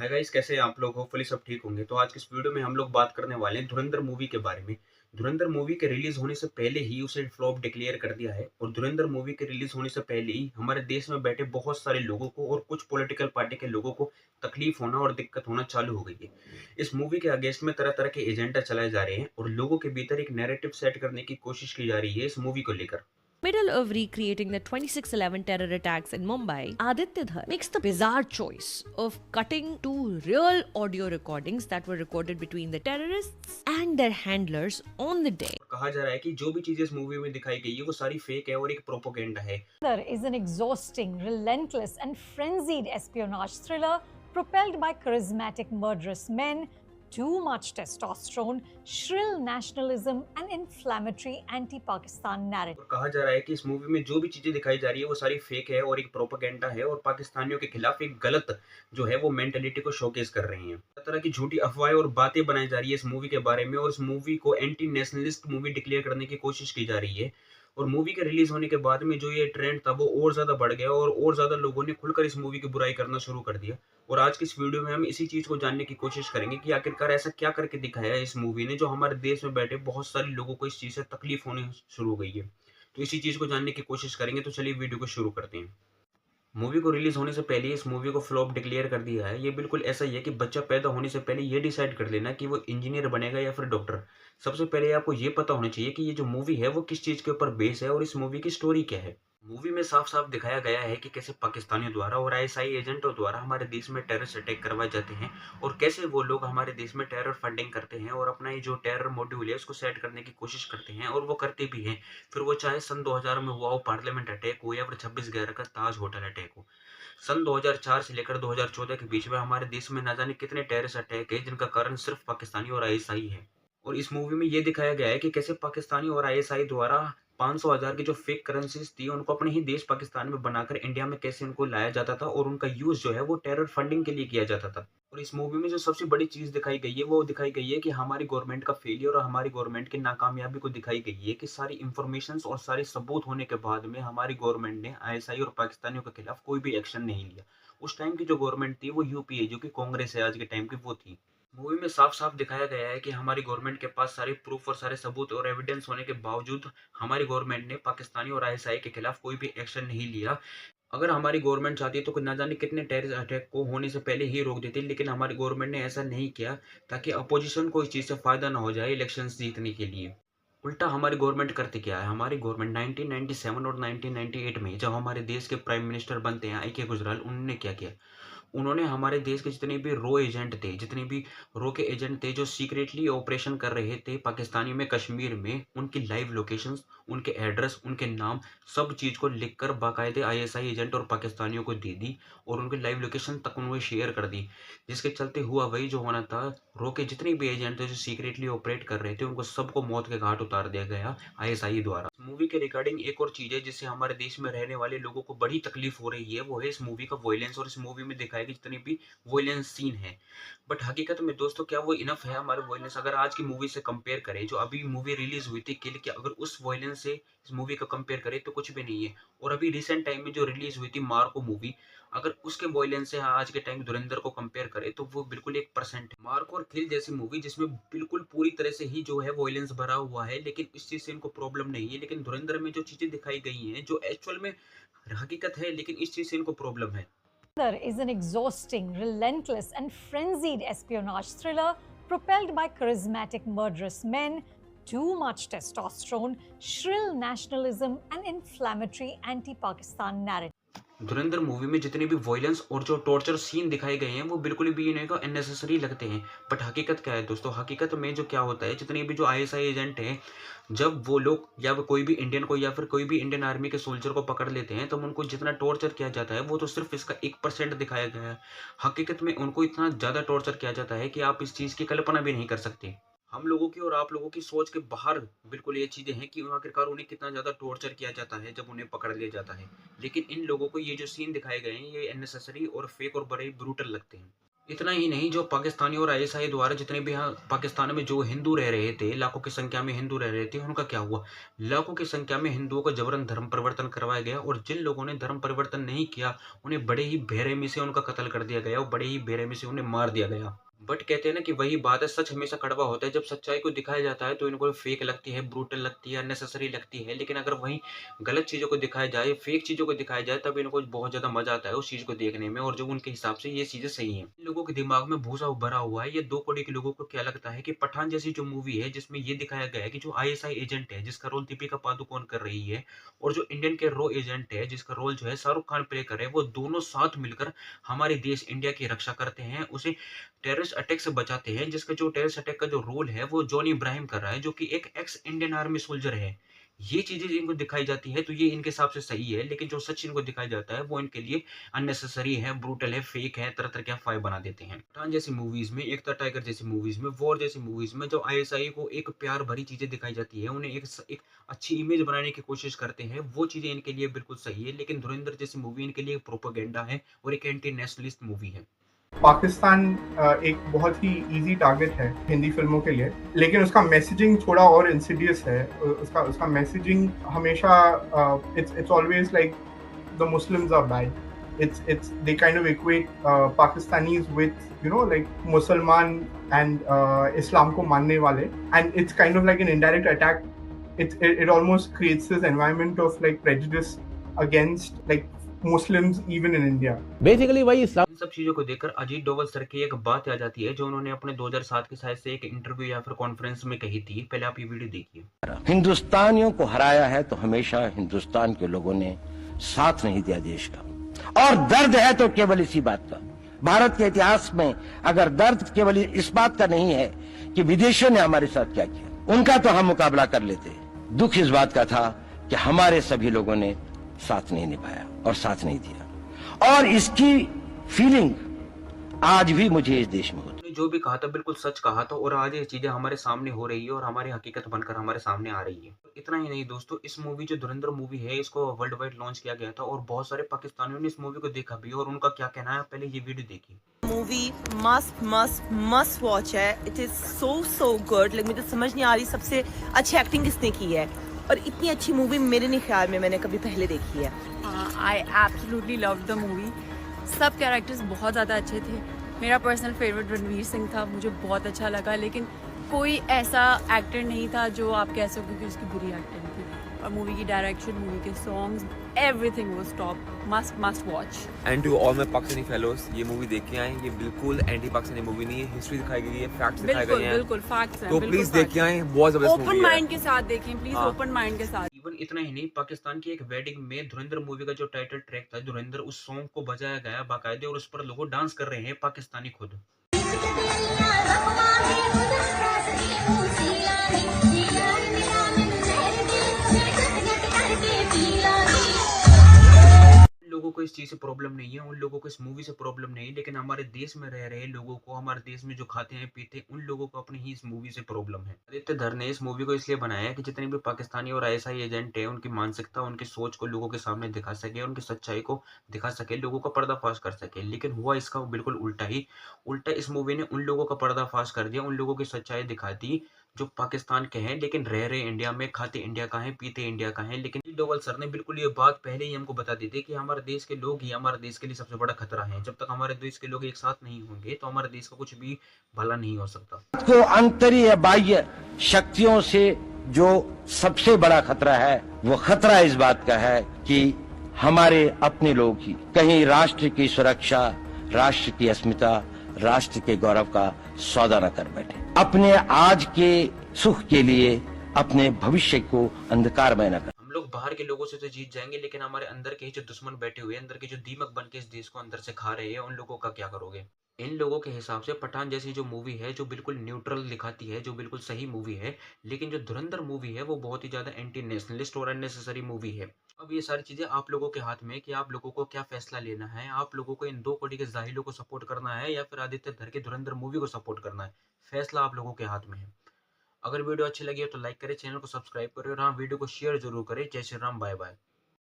Hi guys, कैसे हैं आप लोग? होपफुली सब ठीक होंगे। तो आज की इस वीडियो में हम लोग बात करने वाले हैं धुरंधर मूवी के बारे में। धुरंधर मूवी के रिलीज होने से पहले ही उसे फ्लॉप डिक्लेयर कर दिया है और धुरंधर मूवी के रिलीज होने से पहले ही हमारे देश में बैठे बहुत सारे लोगों को और कुछ पॉलिटिकल पार्टी के लोगों को तकलीफ होना और दिक्कत होना चालू हो गई है। इस मूवी के अगेंस्ट में तरह-तरह के एजेंडा चलाए जा रहे हैं और लोगों के भीतर एक नैरेटिव सेट करने की कोशिश की जा रही है इस मूवी को लेकर। Middle of recreating the 26/11 terror attacks in Mumbai, Aditya Dhar makes the bizarre choice of cutting two real audio recordings that were recorded between the terrorists and their handlers on the day. कहा जा रहा है कि जो भी चीजें इस movie में दिखाई गई है वो सारी फेक है और एक प्रोपेगेंडा है। There is an exhausting, relentless, and frenzied espionage thriller propelled by charismatic murderous men, too much testosterone, shrill nationalism, and inflammatory anti Pakistan narrative. और कहा जा रहा है कि इस मूवी में जो भी चीजें दिखाई जा रही है वो सारी फेक है और एक प्रोपेगेंडा है और पाकिस्तानियों के खिलाफ एक गलत जो है वो मेंटेलिटी को शोकेस कर रही हैं। तरह तरह की झूठी अफवाहें और बातें बनाई जा रही है इस मूवी के बारे में और इस मूवी को एंटी नेशनलिस्ट मूवी डिक्लेयर करने की कोशिश की जा रही है। और मूवी के रिलीज होने के बाद में जो ये ट्रेंड था वो और ज्यादा बढ़ गया और ज्यादा लोगों ने खुलकर इस मूवी की बुराई करना शुरू कर दिया। और आज की इस वीडियो में हम इसी चीज को जानने की कोशिश करेंगे कि आखिरकार ऐसा क्या करके दिखाया है इस मूवी ने जो हमारे देश में बैठे बहुत सारे लोगों को इस चीज से तकलीफ होने शुरू हो गई है। तो इसी चीज़ को जानने की कोशिश करेंगे, तो चलिए वीडियो को शुरू करते हैं। मूवी को रिलीज़ होने से पहले ही इस मूवी को फ्लॉप डिक्लेयर कर दिया है। ये बिल्कुल ऐसा ही है कि बच्चा पैदा होने से पहले ये डिसाइड कर लेना कि वो इंजीनियर बनेगा या फिर डॉक्टर। सबसे पहले आपको ये पता होना चाहिए कि ये जो मूवी है वो किस चीज़ के ऊपर बेस है और इस मूवी की स्टोरी क्या है। मूवी में साफ-साफ दिखाया गया है कि कैसे पाकिस्तानियों द्वारा और आईएसआई एजेंटों द्वारा हमारे देश में टेररिस्ट अटैक करवाए जाते हैं और कैसे वो लोग हमारे देश में टेरर फंडिंग करते हैं और अपना ये जो टेरर मॉड्यूल है उसको सेट करने की कोशिश करते हैं और वो करते भी हैं। फिर वो चाहे सन 2000 में हुआ हो पार्लियामेंट अटैक हो या फिर 26/11 का ताज होटल अटैक हो। सन 2004 से लेकर 2014 के बीच में हमारे देश में ना जाने कितने टेररिस्ट अटैक है जिनका कारण सिर्फ पाकिस्तानी और आईएसआई है। और इस मूवी में ये दिखाया गया है कि कैसे पाकिस्तानी और आईएसआई द्वारा 500,000 की जो फेक करेंसीज़ थी, उनको अपने ही देश पाकिस्तान में बनाकर इंडिया में कैसे उनको लाया जाता था और उनका यूज़ जो है वो टेरर फंडिंग के लिए किया जाता था। और इस मूवी में जो सबसे बड़ी चीज़ दिखाई गई है, वो दिखाई गई है कि हमारी गवर्नमेंट का फेलियर और हमारी गवर्नमेंट की नाकामयाबी को दिखाई गई है कि सारी इन्फॉर्मेशंस और सारे सबूत होने के बाद में हमारी गवर्नमेंट ने आईएसआई और पाकिस्तानियों के खिलाफ कोई भी एक्शन नहीं लिया। उस टाइम की जो गवर्नमेंट थी वो यूपीए जो कि कांग्रेस है आज के टाइम की वो थी। मूवी में साफ-साफ दिखाया गया है कि हमारी गवर्नमेंट के पास सारे प्रूफ और सारे सबूत और एविडेंस होने के बावजूद हमारी गवर्नमेंट ने पाकिस्तानी और आईएसआई के खिलाफ कोई भी एक्शन नहीं लिया। अगर हमारी गवर्नमेंट चाहती तो ना जाने कितने टेररिस्ट अटैक को होने से पहले ही रोक देती, लेकिन हमारी गवर्नमेंट ने ऐसा नहीं किया ताकि अपोजिशन को इस चीज़ से फ़ायदा ना हो जाए इलेक्शंस जीतने के लिए। उल्टा हमारी गवर्नमेंट करती क्या है, हमारी गवर्नमेंट 1997 और 1998 में जब हमारे देश के प्राइम मिनिस्टर बनते हैं आई के गुजराल, उन्होंने क्या किया? उन्होंने हमारे देश के जितने भी रॉ एजेंट थे, जितने भी रॉ के एजेंट थे जो सीक्रेटली ऑपरेशन कर रहे थे पाकिस्तानी में, कश्मीर में, उनकी लाइव लोकेशंस, उनके एड्रेस, उनके नाम, सब चीज़ को लिखकर बाकायदे आईएसआई एजेंट और पाकिस्तानियों को दे दी और उनकी लाइव लोकेशन तक उन्होंने शेयर कर दी। जिसके चलते हुआ वही जो होना था, रॉ के जितने भी एजेंट थे जो सीक्रेटली ऑपरेट कर रहे थे, उनको सबको मौत के घाट उतार दिया गया आईएसआई द्वारा। मूवी के रिगार्डिंग एक और चीज़ है जिससे हमारे देश में रहने वाले लोगों को बड़ी तकलीफ हो रही है, वो है इस मूवी का वॉयलेंस और इस मूवी में दिखाए गए जितने भी वॉयलेंस सीन है। बट हकीकत में दोस्तों क्या वो इनफ है हमारे वॉयलेंस? अगर आज की मूवी से कंपेयर करें, जो अभी मूवी रिलीज़ हुई थी किल, क्या अगर उस वॉयलेंस से इस मूवी को कंपेयर करें तो कुछ भी नहीं है। और अभी रिसेंट टाइम में जो रिलीज़ हुई थी मार्को मूवी, अगर उसके वॉयलेंस से आज के टाइम धुरंधर को कंपेयर करें तो वो बिल्कुल 1% है। मार्को और किल जैसी मूवी जिसमें बिल्कुल पूरी तरह से ही जो है वॉयलेंस भरा हुआ है, लेकिन इस चीज़ से इनको प्रॉब्लम नहीं है। लेकिन धुरंधर में जो चीज़ें दिखाई गई हैं, जो एक्चुअल में हकीकत है, लेकिन इस चीज़ से इनको प्रॉब्लम है। There is an exhausting, relentless, and frenzied espionage thriller propelled by charismatic murderous men, too much testosterone, shrill nationalism, and inflammatory anti Pakistan narrative. Dhurandhar movie में जितने भी वॉयलेंस और जो टॉर्चर सीन दिखाए गए हैं वो बिल्कुल भी इन्हें को अननेसेसरी लगते हैं। बट हकीकत क्या है दोस्तों? हकीकत में जो क्या होता है, जितने भी जो आईएसआई एजेंट हैं, जब वो लोग या वो कोई भी इंडियन को या फिर कोई भी इंडियन आर्मी के सोल्जर को पकड़ लेते हैं, तो उनको जितना टॉर्चर किया जाता है वो तो सिर्फ इसका 1% दिखाया गया है। हकीकत में उनको इतना ज़्यादा टॉर्चर किया जाता है कि आप इस चीज़ की कल्पना भी नहीं कर सकते। हम लोगों की और आप लोगों की सोच के बाहर बिल्कुल ये चीज़ें हैं कि आखिरकार उन्हें कितना ज़्यादा टॉर्चर किया जाता है जब उन्हें पकड़ लिया जाता है। लेकिन इन लोगों को ये जो सीन दिखाए गए हैं ये अननेसेसरी और फेक और बड़े ब्रूटल लगते हैं। इतना ही नहीं, जो पाकिस्तानी और आईएसआई द्वारा जितने भी यहाँ पाकिस्तान में जो हिंदू रह रहे थे, लाखों की संख्या में हिंदू रह रहे थे, उनका क्या हुआ? लाखों की संख्या में हिंदुओं को जबरन धर्म परिवर्तन करवाया गया और जिन लोगों ने धर्म परिवर्तन नहीं किया, उन्हें बड़े ही बेरहमी से उनका कत्ल कर दिया गया और बड़े ही बेरहमी से उन्हें मार दिया गया। बट कहते हैं ना कि वही बात है, सच हमेशा कड़वा होता है। जब सच्चाई को दिखाया जाता है तो इनको फेक लगती है, ब्रूटल लगती है, अननेसेसरी लगती है। लेकिन अगर वहीं गलत चीज़ों को दिखाया जाए, फेक चीज़ों को दिखाया जाए, तब इनको बहुत ज़्यादा मज़ा आता है उस चीज़ को देखने में और जो उनके हिसाब से ये चीज़ें सही हैं। इन लोगों के दिमाग में भूसा भरा हुआ है। ये 2 कौड़ी के लोगों को क्या लगता है कि पठान जैसी जो मूवी है, जिसमें ये दिखाया गया है कि जो आईएसआई एजेंट है, जिसका रोल दीपिका पादुकोण कर रही है और जो इंडियन के रॉ एजेंट है, जिसका रोल जो है शाहरुख खान प्ले कर रहे हैं, वो दोनों साथ मिलकर हमारे देश इंडिया की रक्षा करते हैं, उसे टेररिस्ट अटैक से बचाते हैं। जिसका जो टेररिस्ट अटैक का जो रोल है वो जॉनी इब्राहिम कर रहा है, जो कि एक एक्स इंडियन आर्मी सोल्जर है। ये चीजें इनको दिखाई जाती है तो ये इनके हिसाब से सही है, लेकिन जो सच इनको दिखाया जाता है वो इनके लिए अननेसेसरी है, ब्रूटल है, फेक है, तरह तरह के अफवाह बना देते हैं। पठान जैसी मूवीज में, एकता टाइगर जैसी मूवीज में, वॉर जैसी मूवीज में जो आईएसआई को एक प्यार भरी चीजें दिखाई जाती है, उन्हें एक अच्छी इमेज बनाने की कोशिश करते हैं, वो चीजें इनके लिए बिल्कुल सही है। लेकिन धुरंधर जैसी मूवी इनके लिए प्रोपेगेंडा है और एक एंटी नेशनलिस्ट मूवी है। पाकिस्तान एक बहुत ही इजी टारगेट है हिंदी फिल्मों के लिए, लेकिन उसका मैसेजिंग थोड़ा और इंसिडियस है। उसका मैसेजिंग हमेशा it's always like the Muslims are bad. It's they kind of equate Pakistanis with like मुसलमान and Islam को मानने वाले, and it's kind of like an indirect attack. It almost creates this environment of like prejudice against like Muslims even in India. Basically वही इस्लाम इन सब चीजों को देखकर Ajit Doval sir की एक बात आ जाती है जो उन्होंने अपने 2007 के शायद से एक इंटरव्यू या फिर कॉन्फ्रेंस में कही थी। पहले आप ये वीडियो देखिए। हिंदुस्तानियों को हराया है तो हमेशा हिंदुस्तान के लोगों ने साथ नहीं दिया देश का, और दर्द है तो केवल इसी बात का। भारत के इतिहास में अगर दर्द केवल इस बात का नहीं है कि विदेशियों ने हमारे साथ क्या किया, उनका तो हम मुकाबला कर लेते। दुख इस बात का था कि हमारे सभी लोगों ने साथ नहीं निभाया और साथ नहीं दिया, और इसकी फीलिंग आज भी मुझे इस देश में होती है। उन्होंने जो भी कहा था बिल्कुल सच कहा था और आज ये चीजें हमारे सामने हो रही है और हमारी हकीकत बनकर हमारे सामने आ रही है। इतना ही नहीं दोस्तों, इस मूवी जो धुरंधर मूवी है इसको वर्ल्ड वाइड लॉन्च किया गया था और बहुत सारे पाकिस्तानियों ने इस मूवी को देखा भी और उनका क्या कहना है, पहले ये वीडियो देखिए। मूवी मस्ट वॉच है। It is so good. मुझे समझ नहीं आ रही सबसे अच्छी एक्टिंग किसने की है, और इतनी अच्छी मूवी मेरे नहीं ख्याल में मैंने कभी पहले देखी है। I absolutely love the movie. सब कैरेक्टर्स बहुत ज़्यादा अच्छे थे। मेरा पर्सनल फेवरेट रणवीर सिंह था, मुझे बहुत अच्छा लगा, लेकिन कोई ऐसा एक्टर नहीं था जो आप कह सको कि उसकी बुरी एक्टिंग थी। और मूवी की डायरेक्शन, मूवी के songs, everything was top. Must watch. And to all my Pakistani fellows, ये मूवी देख के आए। ये बिल्कुल एंटी पाकिस्तानी मूवी नहीं है, हिस्ट्री दिखाई गई है, फैक्ट्स दिखाए गए हैं। बिल्कुल फैक्ट्स हैं, तो प्लीज देख के आए, बहुत जबरदस्त मूवी है। ओपन माइंड के साथ देखें प्लीज, हाँ। ओपन माइंड के साथ। इवन इतना ही नहीं, पाकिस्तान की एक वेडिंग में धुरंधर मूवी का जो टाइटल ट्रैक था धुरंधर, उस सॉन्ग को बजाया गया बाकायदे और उस पर लोग डांस कर रहे हैं, पाकिस्तानी खुद। लोगों को इस चीज से प्रॉब्लम नहीं है, उन लोगों को इस मूवी से प्रॉब्लम नहीं है, लेकिन हमारे देश में रह रहे लोगों को, हमारे देश में जो खाते हैं पीते हैं, उन लोगों को अपनी ही इस मूवी से प्रॉब्लम है। आदित्य धर ने इस मूवी को इसलिए बनाया है कि जितने भी पाकिस्तानी और आईएसआई एजेंट है, उनकी मानसिकता, उनकी सोच को लोगों के सामने दिखा सके, उनकी सच्चाई को दिखा सके, लोगों का पर्दाफाश कर सके। लेकिन हुआ इसका बिल्कुल उल्टा ही। उल्टा इस मूवी ने उन लोगों का पर्दाफाश कर दिया, उन लोगों की सच्चाई दिखा दी जो पाकिस्तान के हैं लेकिन रह रहे इंडिया में, खाते इंडिया का है, पीते इंडिया का है। लेकिन डोभाल सर ने बिल्कुल ये बात पहले ही हमको बता दी थी कि हमारे देश के लोग ही हमारे देश के लिए सबसे बड़ा खतरा है। जब तक हमारे देश के लोग एक साथ नहीं होंगे तो हमारे देश का कुछ भी भला नहीं हो सकता। को अंतरीय बाह्य शक्तियों से जो सबसे बड़ा खतरा है, वो खतरा इस बात का है कि हमारे अपने लोग ही कहीं राष्ट्र की सुरक्षा, राष्ट्र की अस्मिता, राष्ट्र के गौरव का सौदा न कर बैठे, अपने आज के सुख के लिए अपने भविष्य को अंधकारमय न कर। हम लोग बाहर के लोगों से तो जीत जाएंगे, लेकिन हमारे अंदर के ही जो दुश्मन बैठे हुए हैं, अंदर के जो दीमक बन के इस देश को अंदर से खा रहे हैं, उन लोगों का क्या करोगे? इन लोगों के हिसाब से पठान जैसी जो मूवी है, जो बिल्कुल न्यूट्रल दिखाती है, जो बिल्कुल सही मूवी है, लेकिन जो धुरंधर मूवी है वो बहुत ही ज्यादा एंटी नेशनलिस्ट और अननेसेसरी मूवी है। अब ये सारी चीजें आप लोगों के हाथ में कि आप लोगों को क्या फैसला लेना है। आप लोगों को इन 2 कौड़ी के जाहिलों को सपोर्ट करना है या फिर आदित्य धर के धुरंधर मूवी को सपोर्ट करना है। फैसला आप लोगों के हाथ में है। अगर वीडियो अच्छी लगी हो तो लाइक करें, चैनल को सब्सक्राइब करें और हाँ, वीडियो को शेयर जरूर करें। जय श्री राम, बाय बाय।